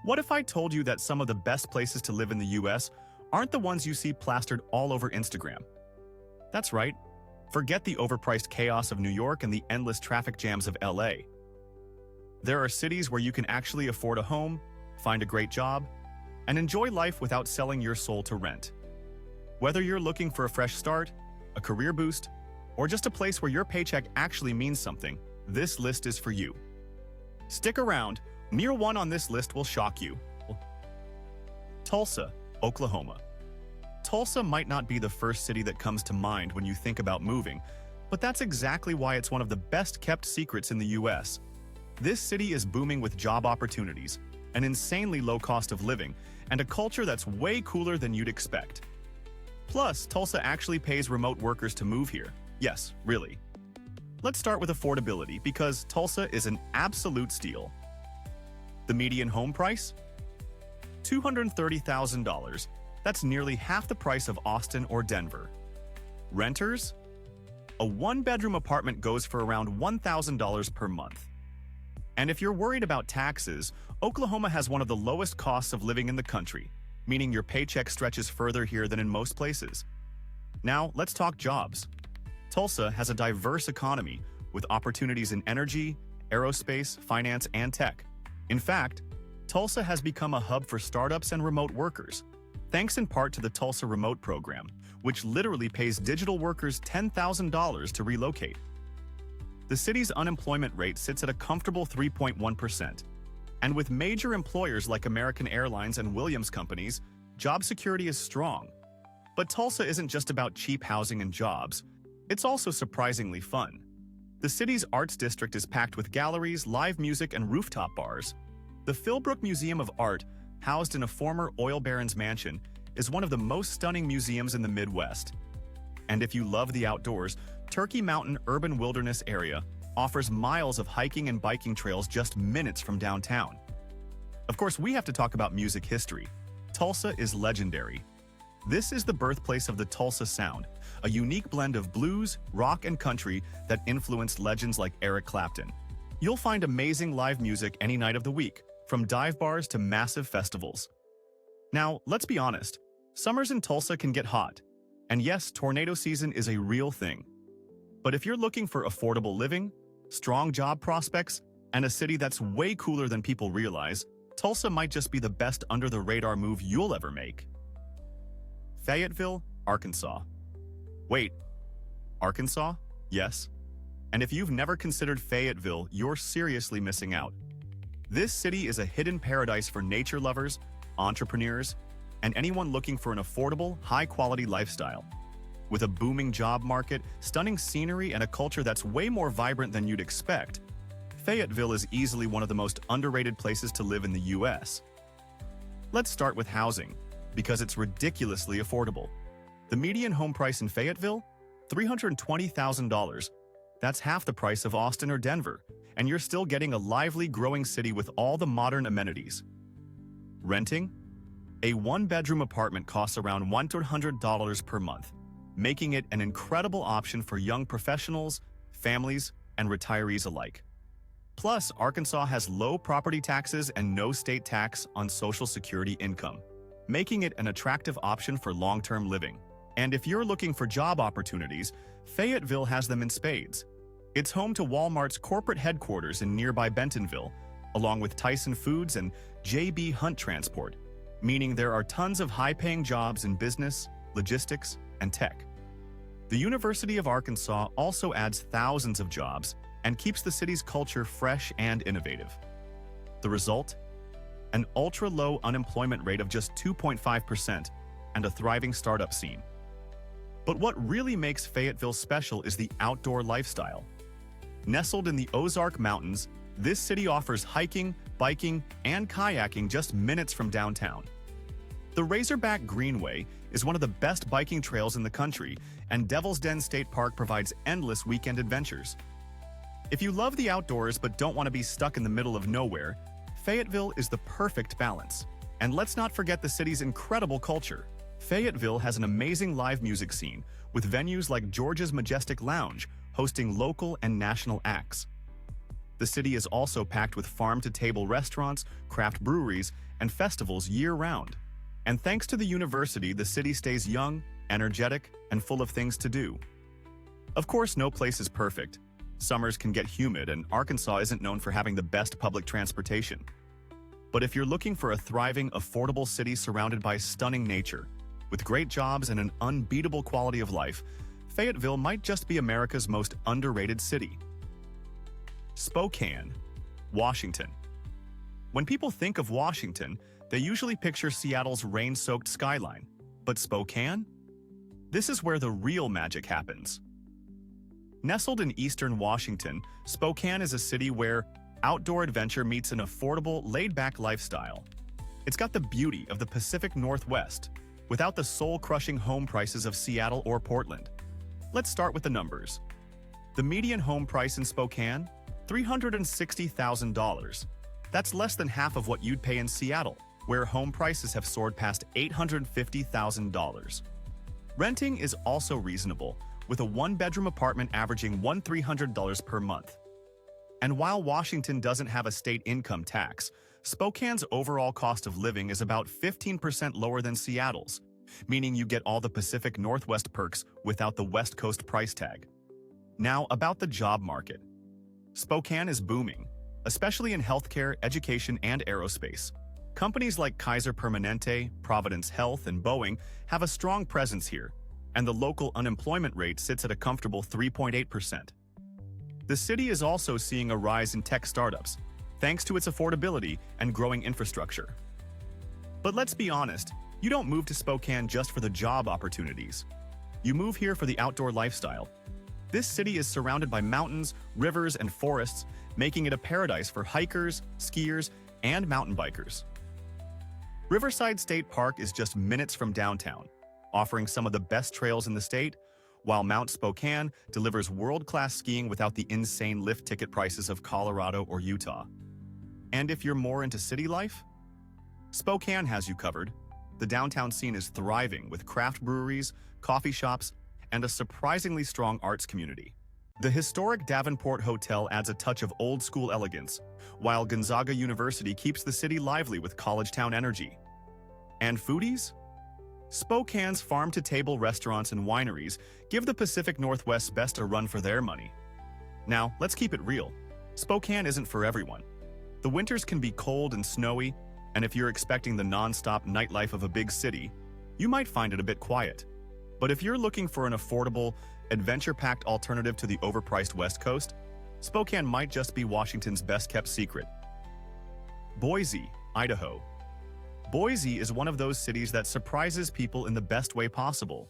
What if I told you that some of the best places to live in the US aren't the ones you see plastered all over Instagram? That's right. Forget the overpriced chaos of New York and the endless traffic jams of LA. There are cities where you can actually afford a home, find a great job, and enjoy life without selling your soul to rent. Whether you're looking for a fresh start, a career boost, or just a place where your paycheck actually means something, this list is for you. Stick around. Near one on this list will shock you. Tulsa, Oklahoma. Tulsa might not be the first city that comes to mind when you think about moving, but that's exactly why it's one of the best-kept secrets in the US. This city is booming with job opportunities, an insanely low cost of living, and a culture that's way cooler than you'd expect. Plus, Tulsa actually pays remote workers to move here. Yes, really. Let's start with affordability because Tulsa is an absolute steal. The median home price? $230,000. That's nearly half the price of Austin or Denver. Renters? A one-bedroom apartment goes for around $1,000 per month. And if you're worried about taxes, Oklahoma has one of the lowest costs of living in the country, meaning your paycheck stretches further here than in most places. Now, let's talk jobs. Tulsa has a diverse economy with opportunities in energy, aerospace, finance, and tech. In fact, Tulsa has become a hub for startups and remote workers, thanks in part to the Tulsa Remote Program, which literally pays digital workers $10,000 to relocate. The city's unemployment rate sits at a comfortable 3.1%, and with major employers like American Airlines and Williams Companies, job security is strong. But Tulsa isn't just about cheap housing and jobs, it's also surprisingly fun. The city's arts district is packed with galleries, live music, and rooftop bars. The Philbrook Museum of Art, housed in a former oil baron's mansion, is one of the most stunning museums in the Midwest. And if you love the outdoors, Turkey Mountain Urban Wilderness Area offers miles of hiking and biking trails just minutes from downtown. Of course, we have to talk about music history. Tulsa is legendary. This is the birthplace of the Tulsa Sound, a unique blend of blues, rock, and country that influenced legends like Eric Clapton. You'll find amazing live music any night of the week, from dive bars to massive festivals. Now, let's be honest, summers in Tulsa can get hot. And yes, tornado season is a real thing. But if you're looking for affordable living, strong job prospects, and a city that's way cooler than people realize, Tulsa might just be the best under-the-radar move you'll ever make. Fayetteville, Arkansas. Wait, Arkansas? Yes. And if you've never considered Fayetteville, you're seriously missing out. This city is a hidden paradise for nature lovers, entrepreneurs, and anyone looking for an affordable, high-quality lifestyle. With a booming job market, stunning scenery, and a culture that's way more vibrant than you'd expect, Fayetteville is easily one of the most underrated places to live in the US. Let's start with housing, because it's ridiculously affordable. The median home price in Fayetteville? $320,000. That's half the price of Austin or Denver, and you're still getting a lively, growing city with all the modern amenities. Renting? A one-bedroom apartment costs around $100 per month, making it an incredible option for young professionals, families, and retirees alike. Plus, Arkansas has low property taxes and no state tax on Social Security income, making it an attractive option for long-term living. And if you're looking for job opportunities, Fayetteville has them in spades. It's home to Walmart's corporate headquarters in nearby Bentonville, along with Tyson Foods and J.B. Hunt Transport, meaning there are tons of high-paying jobs in business, logistics, and tech. The University of Arkansas also adds thousands of jobs and keeps the city's culture fresh and innovative. The result? An ultra-low unemployment rate of just 2.5% and a thriving startup scene. But what really makes Fayetteville special is the outdoor lifestyle. Nestled in the Ozark Mountains, this city offers hiking, biking, and kayaking just minutes from downtown. The Razorback Greenway is one of the best biking trails in the country, and Devil's Den State Park provides endless weekend adventures. If you love the outdoors but don't want to be stuck in the middle of nowhere, Fayetteville is the perfect balance. And let's not forget the city's incredible culture. Fayetteville has an amazing live music scene, with venues like George's Majestic Lounge hosting local and national acts. The city is also packed with farm-to-table restaurants, craft breweries, and festivals year-round. And thanks to the university, the city stays young, energetic, and full of things to do. Of course, no place is perfect. Summers can get humid, and Arkansas isn't known for having the best public transportation. But if you're looking for a thriving, affordable city surrounded by stunning nature, with great jobs and an unbeatable quality of life, Fayetteville might just be America's most underrated city. Spokane, Washington. When people think of Washington, they usually picture Seattle's rain-soaked skyline. But Spokane? This is where the real magic happens. Nestled in eastern Washington, Spokane is a city where outdoor adventure meets an affordable, laid-back lifestyle. It's got the beauty of the Pacific Northwest, without the soul-crushing home prices of Seattle or Portland. Let's start with the numbers. The median home price in Spokane? $360,000. That's less than half of what you'd pay in Seattle, where home prices have soared past $850,000. Renting is also reasonable, with a one-bedroom apartment averaging $1,300 per month. And while Washington doesn't have a state income tax, Spokane's overall cost of living is about 15% lower than Seattle's, meaning you get all the Pacific Northwest perks without the West Coast price tag. Now, about the job market. Spokane is booming, especially in healthcare, education, and aerospace. Companies like Kaiser Permanente, Providence Health, and Boeing have a strong presence here, and the local unemployment rate sits at a comfortable 3.8%. The city is also seeing a rise in tech startups, thanks to its affordability and growing infrastructure. But let's be honest, you don't move to Spokane just for the job opportunities. You move here for the outdoor lifestyle. This city is surrounded by mountains, rivers, and forests, making it a paradise for hikers, skiers, and mountain bikers. Riverside State Park is just minutes from downtown, offering some of the best trails in the state, while Mount Spokane delivers world-class skiing without the insane lift ticket prices of Colorado or Utah. And if you're more into city life? Spokane has you covered. The downtown scene is thriving with craft breweries, coffee shops, and a surprisingly strong arts community. The historic Davenport Hotel adds a touch of old-school elegance, while Gonzaga University keeps the city lively with college-town energy. And foodies? Spokane's farm-to-table restaurants and wineries give the Pacific Northwest best a run for their money. Now, let's keep it real. Spokane isn't for everyone. The winters can be cold and snowy, and if you're expecting the non-stop nightlife of a big city, you might find it a bit quiet. But if you're looking for an affordable, adventure-packed alternative to the overpriced West Coast, Spokane might just be Washington's best-kept secret. Boise, Idaho. Boise is one of those cities that surprises people in the best way possible.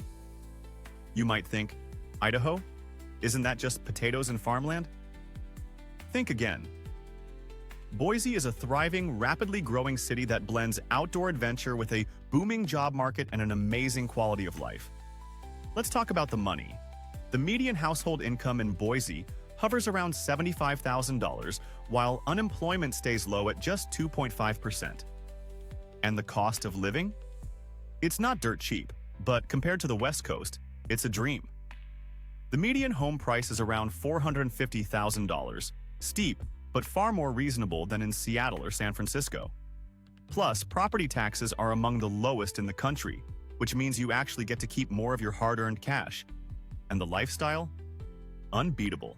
You might think, Idaho? Isn't that just potatoes and farmland? Think again. Boise is a thriving, rapidly growing city that blends outdoor adventure with a booming job market and an amazing quality of life. Let's talk about the money. The median household income in Boise hovers around $75,000, while unemployment stays low at just 2.5%. And the cost of living? It's not dirt cheap, but compared to the West Coast, it's a dream. The median home price is around $450,000, steep, but far more reasonable than in Seattle or San Francisco. Plus, property taxes are among the lowest in the country, which means you actually get to keep more of your hard-earned cash. And the lifestyle? Unbeatable.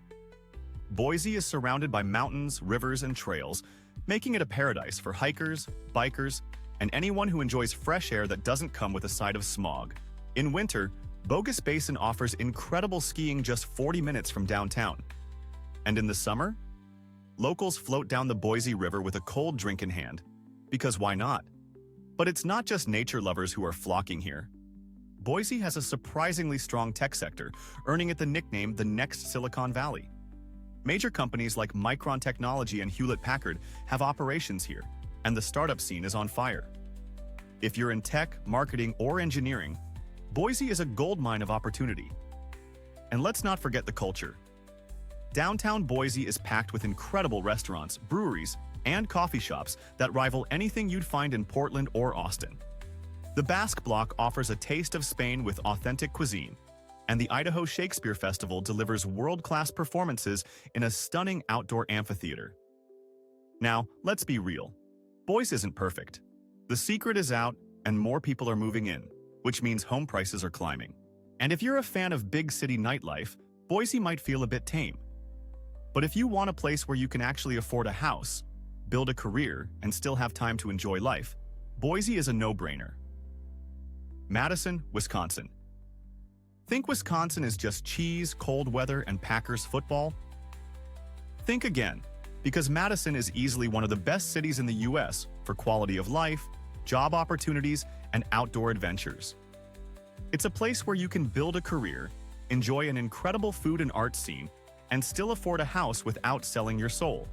Boise is surrounded by mountains, rivers, and trails, making it a paradise for hikers, bikers, and anyone who enjoys fresh air that doesn't come with a side of smog. In winter, Bogus Basin offers incredible skiing just 40 minutes from downtown. And in the summer? Locals float down the Boise River with a cold drink in hand. Because why not? But it's not just nature lovers who are flocking here. Boise has a surprisingly strong tech sector, earning it the nickname the next Silicon Valley. Major companies like Micron Technology and Hewlett-Packard have operations here, and the startup scene is on fire. If you're in tech, marketing, or engineering, Boise is a goldmine of opportunity. And let's not forget the culture. Downtown Boise is packed with incredible restaurants, breweries, and coffee shops that rival anything you'd find in Portland or Austin. The Basque Block offers a taste of Spain with authentic cuisine, And the Idaho Shakespeare Festival delivers world-class performances in a stunning outdoor amphitheater. Now, let's be real. Boise isn't perfect. The secret is out, and more people are moving in, which means home prices are climbing. And if you're a fan of big city nightlife, Boise might feel a bit tame. But if you want a place where you can actually afford a house, build a career, and still have time to enjoy life, Boise is a no-brainer. Madison, Wisconsin. Think Wisconsin is just cheese, cold weather, and Packers football? Think again, because Madison is easily one of the best cities in the U.S. for quality of life, job opportunities, and outdoor adventures. It's a place where you can build a career, enjoy an incredible food and art scene, and still afford a house without selling your soul.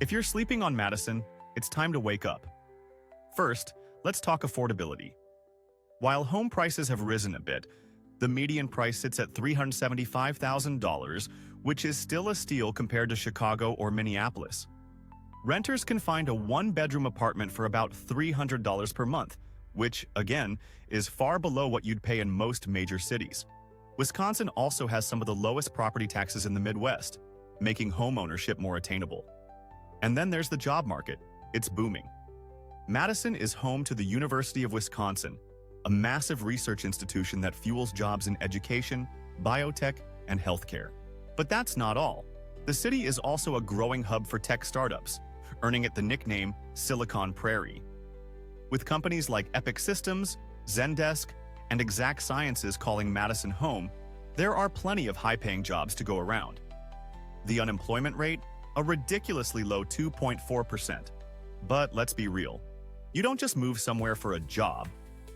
If you're sleeping on Madison, it's time to wake up. First, let's talk affordability. While home prices have risen a bit, the median price sits at $375,000, which is still a steal compared to Chicago or Minneapolis. Renters can find a one-bedroom apartment for about $300 per month, which, again, is far below what you'd pay in most major cities. Wisconsin also has some of the lowest property taxes in the Midwest, making homeownership more attainable. And then there's the job market. It's booming. Madison is home to the University of Wisconsin, a massive research institution that fuels jobs in education, biotech, and healthcare. But that's not all. The city is also a growing hub for tech startups, earning it the nickname Silicon Prairie. With companies like Epic Systems, Zendesk, and Exact Sciences calling Madison home, there are plenty of high-paying jobs to go around. The unemployment rate? A ridiculously low 2.4%. But let's be real. You don't just move somewhere for a job.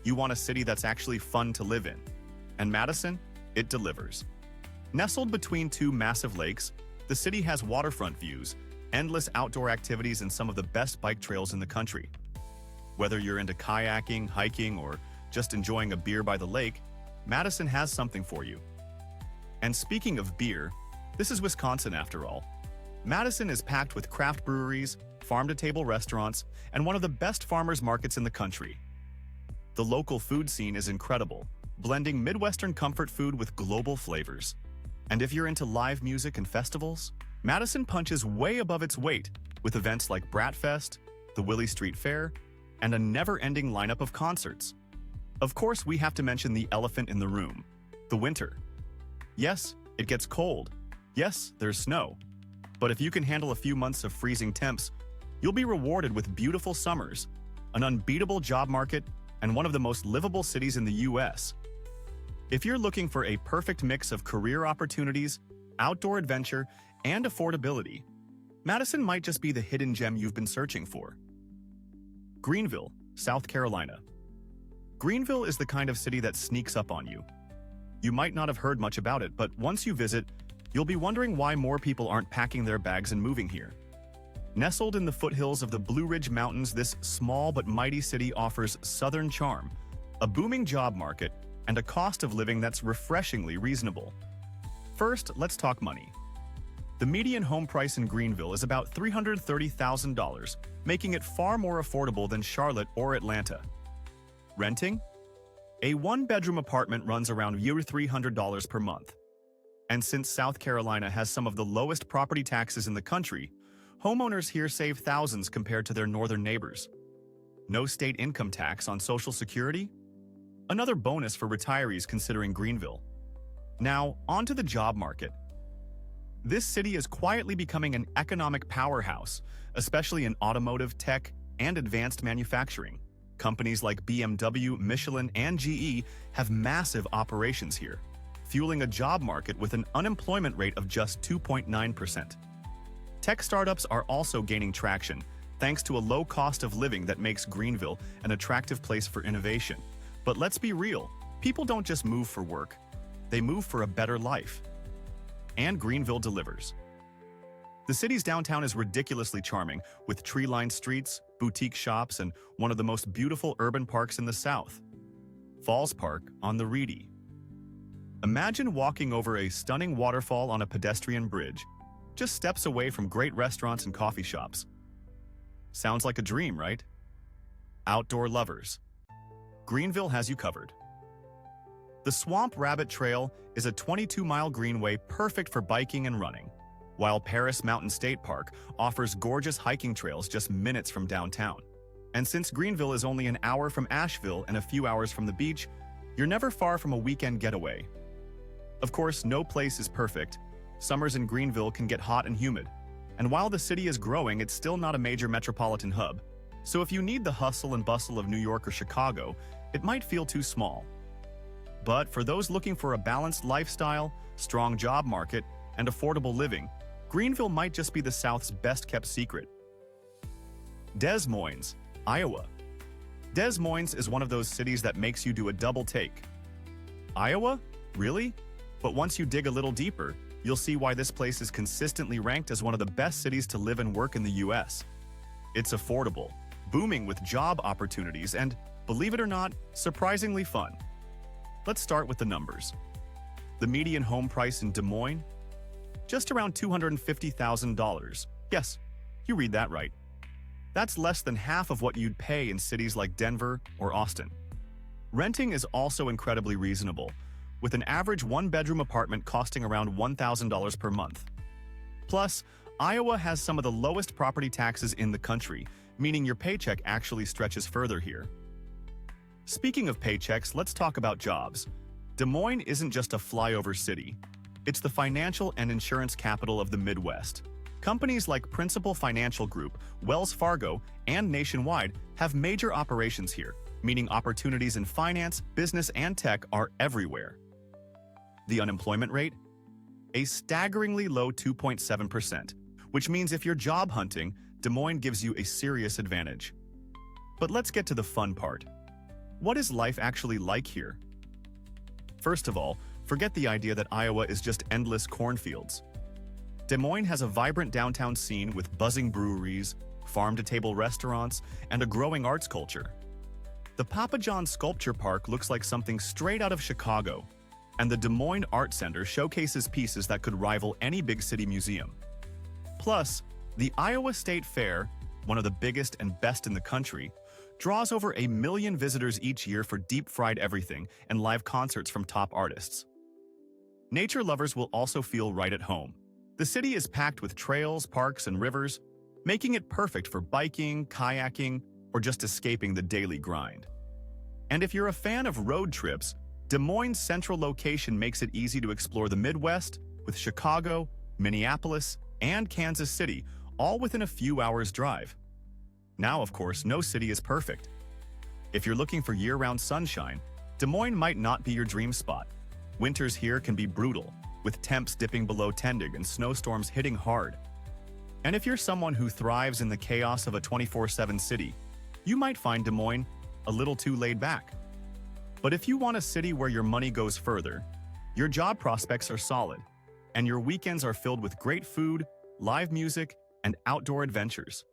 You want a city that's actually fun to live in. And Madison, it delivers. Nestled between two massive lakes, the city has waterfront views, endless outdoor activities, and some of the best bike trails in the country. Whether you're into kayaking, hiking, or just enjoying a beer by the lake, Madison has something for you. And speaking of beer, this is Wisconsin after all. Madison is packed with craft breweries, farm-to-table restaurants, and one of the best farmers markets in the country. The local food scene is incredible, blending Midwestern comfort food with global flavors. And if you're into live music and festivals, Madison punches way above its weight with events like Bratfest, the Willie Street Fair, and a never-ending lineup of concerts. Of course, we have to mention the elephant in the room, the winter. Yes, it gets cold. Yes, there's snow. But if you can handle a few months of freezing temps, you'll be rewarded with beautiful summers, an unbeatable job market, and one of the most livable cities in the U.S. If you're looking for a perfect mix of career opportunities, outdoor adventure, and affordability, Madison might just be the hidden gem you've been searching for. Greenville, South Carolina. Greenville is the kind of city that sneaks up on you. You might not have heard much about it, but once you visit, you'll be wondering why more people aren't packing their bags and moving here. Nestled in the foothills of the Blue Ridge Mountains, this small but mighty city offers southern charm, a booming job market, and a cost of living that's refreshingly reasonable. First, let's talk money. The median home price in Greenville is about $330,000, making it far more affordable than Charlotte or Atlanta. Renting? A one-bedroom apartment runs around $300 per month. And since South Carolina has some of the lowest property taxes in the country, homeowners here save thousands compared to their northern neighbors. No state income tax on Social Security? Another bonus for retirees considering Greenville. Now, on to the job market. This city is quietly becoming an economic powerhouse, especially in automotive, tech, and advanced manufacturing. Companies like BMW, Michelin, and GE have massive operations here, fueling a job market with an unemployment rate of just 2.9%. Tech startups are also gaining traction, thanks to a low cost of living that makes Greenville an attractive place for innovation. But let's be real, people don't just move for work. They move for a better life. And Greenville delivers. The city's downtown is ridiculously charming, with tree-lined streets, boutique shops, and one of the most beautiful urban parks in the South, Falls Park on the Reedy. Imagine walking over a stunning waterfall on a pedestrian bridge, just steps away from great restaurants and coffee shops. Sounds like a dream, right? Outdoor lovers. Greenville has you covered. The Swamp Rabbit Trail is a 22-mile greenway perfect for biking and running, while Paris Mountain State Park offers gorgeous hiking trails just minutes from downtown. And since Greenville is only an hour from Asheville and a few hours from the beach, you're never far from a weekend getaway. Of course, no place is perfect. Summers in Greenville can get hot and humid, and while the city is growing, it's still not a major metropolitan hub. So if you need the hustle and bustle of New York or Chicago, it might feel too small. But for those looking for a balanced lifestyle, strong job market, and affordable living, Greenville might just be the South's best-kept secret. Des Moines, Iowa. Des Moines is one of those cities that makes you do a double take. Iowa? Really? But once you dig a little deeper, you'll see why this place is consistently ranked as one of the best cities to live and work in the US. It's affordable, booming with job opportunities, and, believe it or not, surprisingly fun. Let's start with the numbers. The median home price in Des Moines? Just around $250,000. Yes, you read that right. That's less than half of what you'd pay in cities like Denver or Austin. Renting is also incredibly reasonable, with an average one-bedroom apartment costing around $1,000 per month. Plus, Iowa has some of the lowest property taxes in the country, meaning your paycheck actually stretches further here. Speaking of paychecks, let's talk about jobs. Des Moines isn't just a flyover city. It's the financial and insurance capital of the Midwest. Companies like Principal Financial Group, Wells Fargo, and Nationwide have major operations here, meaning opportunities in finance, business, and tech are everywhere. The unemployment rate? A staggeringly low 2.7%, which means if you're job hunting, Des Moines gives you a serious advantage. But let's get to the fun part. What is life actually like here? First of all, forget the idea that Iowa is just endless cornfields. Des Moines has a vibrant downtown scene with buzzing breweries, farm-to-table restaurants, and a growing arts culture. The Papa John's Sculpture Park looks like something straight out of Chicago, and the Des Moines Art Center showcases pieces that could rival any big city museum. Plus, the Iowa State Fair, one of the biggest and best in the country, draws over 1 million visitors each year for deep-fried everything and live concerts from top artists. Nature lovers will also feel right at home. The city is packed with trails, parks, and rivers, making it perfect for biking, kayaking, or just escaping the daily grind. And if you're a fan of road trips, Des Moines' central location makes it easy to explore the Midwest, with Chicago, Minneapolis, and Kansas City all within a few hours' drive. Now, of course, no city is perfect. If you're looking for year-round sunshine, Des Moines might not be your dream spot. Winters here can be brutal, with temps dipping below 10 and snowstorms hitting hard. And if you're someone who thrives in the chaos of a 24/7 city, you might find Des Moines a little too laid back. But if you want a city where your money goes further, your job prospects are solid, and your weekends are filled with great food, live music, and outdoor adventures,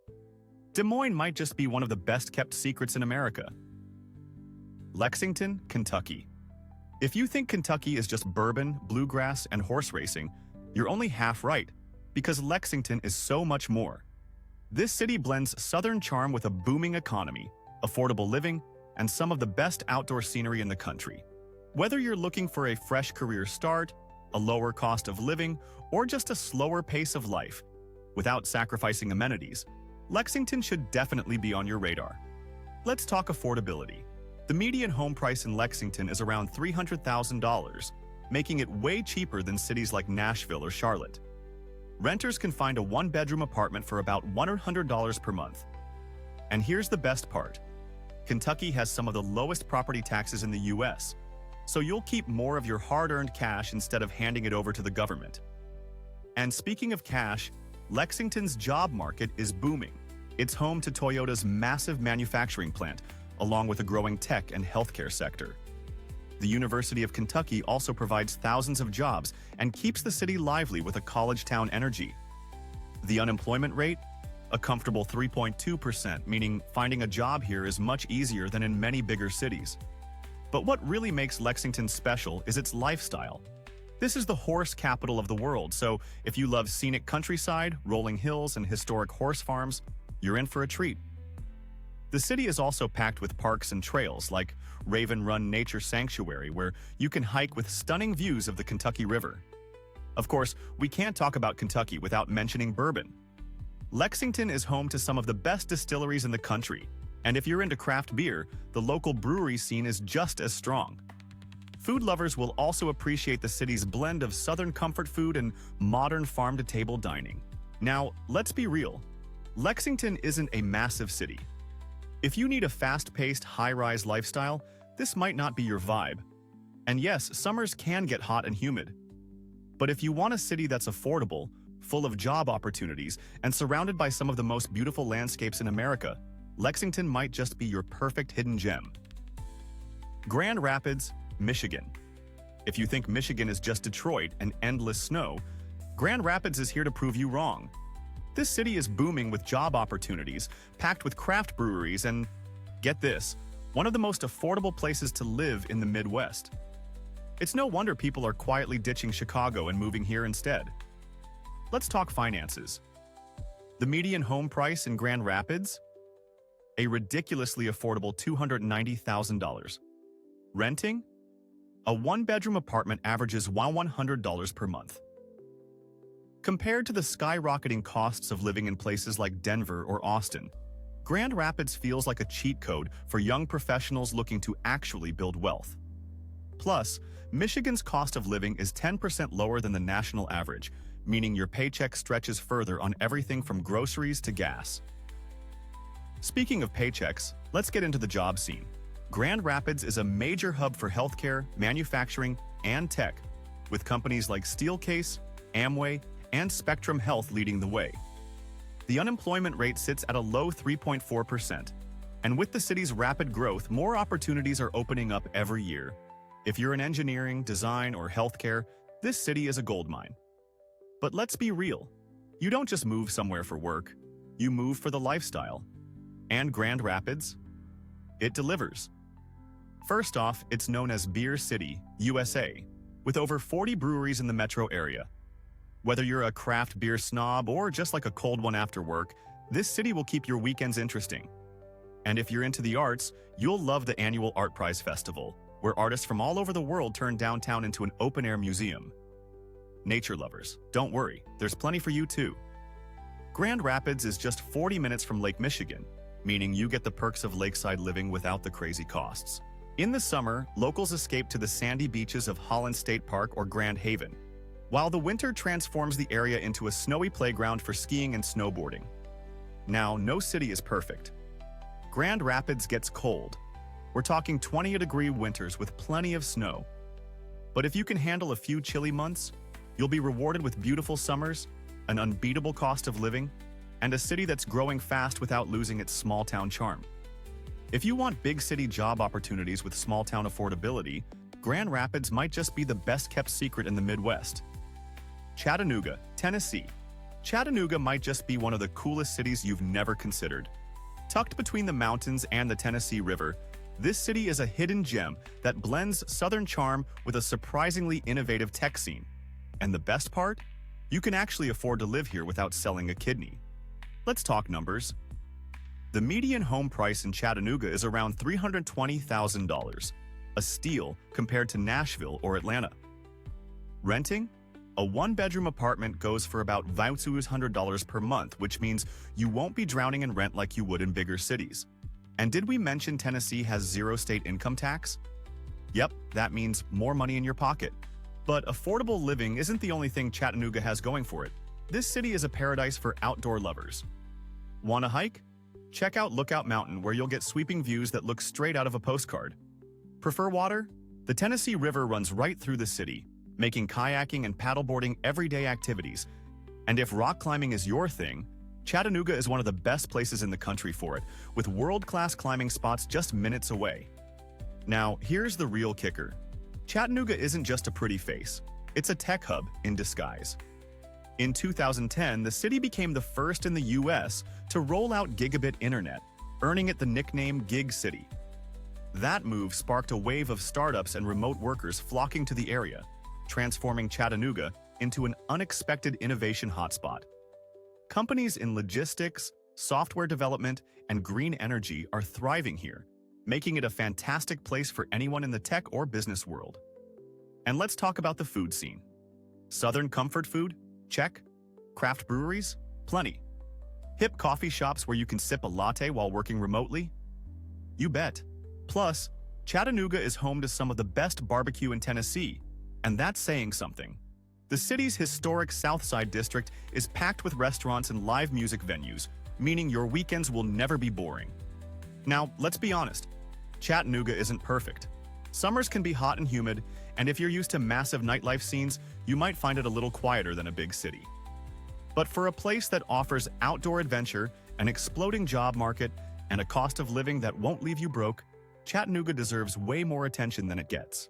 Des Moines might just be one of the best-kept secrets in America. Lexington, Kentucky. If you think Kentucky is just bourbon, bluegrass, and horse racing, you're only half right, because Lexington is so much more. This city blends Southern charm with a booming economy, affordable living, and some of the best outdoor scenery in the country. Whether you're looking for a fresh career start, a lower cost of living, or just a slower pace of life, without sacrificing amenities, Lexington should definitely be on your radar. Let's talk affordability. The median home price in Lexington is around $300,000, making it way cheaper than cities like Nashville or Charlotte. Renters can find a one-bedroom apartment for about $100 per month. And here's the best part. Kentucky has some of the lowest property taxes in the US, so you'll keep more of your hard-earned cash instead of handing it over to the government. And speaking of cash, Lexington's job market is booming. It's home to Toyota's massive manufacturing plant, along with a growing tech and healthcare sector. The University of Kentucky also provides thousands of jobs and keeps the city lively with a college town energy. The unemployment rate? A comfortable 3.2%, meaning finding a job here is much easier than in many bigger cities. But what really makes Lexington special is its lifestyle. This is the horse capital of the world, so if you love scenic countryside, rolling hills, and historic horse farms, you're in for a treat. The city is also packed with parks and trails like Raven Run Nature Sanctuary, where you can hike with stunning views of the Kentucky River. Of course, we can't talk about Kentucky without mentioning bourbon. Lexington is home to some of the best distilleries in the country, and if you're into craft beer, the local brewery scene is just as strong. Food lovers will also appreciate the city's blend of Southern comfort food and modern farm-to-table dining. Now, let's be real. Lexington isn't a massive city. If you need a fast-paced, high-rise lifestyle, this might not be your vibe. And yes, summers can get hot and humid. But if you want a city that's affordable, full of job opportunities, and surrounded by some of the most beautiful landscapes in America, Lexington might just be your perfect hidden gem. Grand Rapids, Michigan. If you think Michigan is just Detroit and endless snow, Grand Rapids is here to prove you wrong. This city is booming with job opportunities, packed with craft breweries, and, get this, one of the most affordable places to live in the Midwest. It's no wonder people are quietly ditching Chicago and moving here instead. Let's talk finances. The median home price in Grand Rapids? A ridiculously affordable $290,000. Renting? A one-bedroom apartment averages $100 per month. Compared to the skyrocketing costs of living in places like Denver or Austin, Grand Rapids feels like a cheat code for young professionals looking to actually build wealth. Plus, Michigan's cost of living is 10% lower than the national average, meaning your paycheck stretches further on everything from groceries to gas. Speaking of paychecks, let's get into the job scene. Grand Rapids is a major hub for healthcare, manufacturing, and tech, with companies like Steelcase, Amway, and Spectrum Health leading the way. The unemployment rate sits at a low 3.4%, and with the city's rapid growth, more opportunities are opening up every year. If you're in engineering, design, or healthcare, this city is a goldmine. But let's be real. You don't just move somewhere for work. You move for the lifestyle. And Grand Rapids? It delivers. First off, it's known as Beer City, USA, with over 40 breweries in the metro area. Whether you're a craft beer snob or just like a cold one after work, this city will keep your weekends interesting. And if you're into the arts, you'll love the annual Art Prize Festival, where artists from all over the world turn downtown into an open-air museum. Nature lovers, don't worry, there's plenty for you too. Grand Rapids is just 40 minutes from Lake Michigan, meaning you get the perks of lakeside living without the crazy costs. In the summer, locals escape to the sandy beaches of Holland State Park or Grand Haven, while the winter transforms the area into a snowy playground for skiing and snowboarding. Now, no city is perfect. Grand Rapids gets cold. We're talking 20-degree winters with plenty of snow. But if you can handle a few chilly months, you'll be rewarded with beautiful summers, an unbeatable cost of living, and a city that's growing fast without losing its small-town charm. If you want big city job opportunities with small-town affordability, Grand Rapids might just be the best-kept secret in the Midwest. Chattanooga, Tennessee. Chattanooga might just be one of the coolest cities you've never considered. Tucked between the mountains and the Tennessee River, this city is a hidden gem that blends Southern charm with a surprisingly innovative tech scene. And the best part? You can actually afford to live here without selling a kidney. Let's talk numbers. The median home price in Chattanooga is around $320,000, a steal compared to Nashville or Atlanta. Renting? A one-bedroom apartment goes for about $200 per month, which means you won't be drowning in rent like you would in bigger cities. And did we mention Tennessee has zero state income tax? Yep, that means more money in your pocket. But affordable living isn't the only thing Chattanooga has going for it. This city is a paradise for outdoor lovers. Want to hike? Check out Lookout Mountain, where you'll get sweeping views that look straight out of a postcard. Prefer water? The Tennessee River runs right through the city, making kayaking and paddleboarding everyday activities. And if rock climbing is your thing, Chattanooga is one of the best places in the country for it, with world-class climbing spots just minutes away. Now, here's the real kicker. Chattanooga isn't just a pretty face, it's a tech hub in disguise. In 2010, the city became the first in the US to roll out gigabit internet, earning it the nickname Gig City. That move sparked a wave of startups and remote workers flocking to the area, transforming Chattanooga into an unexpected innovation hotspot. Companies in logistics, software development, and green energy are thriving here, making it a fantastic place for anyone in the tech or business world. And let's talk about the food scene. Southern comfort food? Check. Craft breweries? Plenty. Hip coffee shops where you can sip a latte while working remotely? You bet. Plus, Chattanooga is home to some of the best barbecue in Tennessee, and that's saying something. The city's historic Southside district is packed with restaurants and live music venues, meaning your weekends will never be boring. Now, let's be honest, Chattanooga isn't perfect. Summers can be hot and humid, and if you're used to massive nightlife scenes, you might find it a little quieter than a big city. But for a place that offers outdoor adventure, an exploding job market, and a cost of living that won't leave you broke, Chattanooga deserves way more attention than it gets.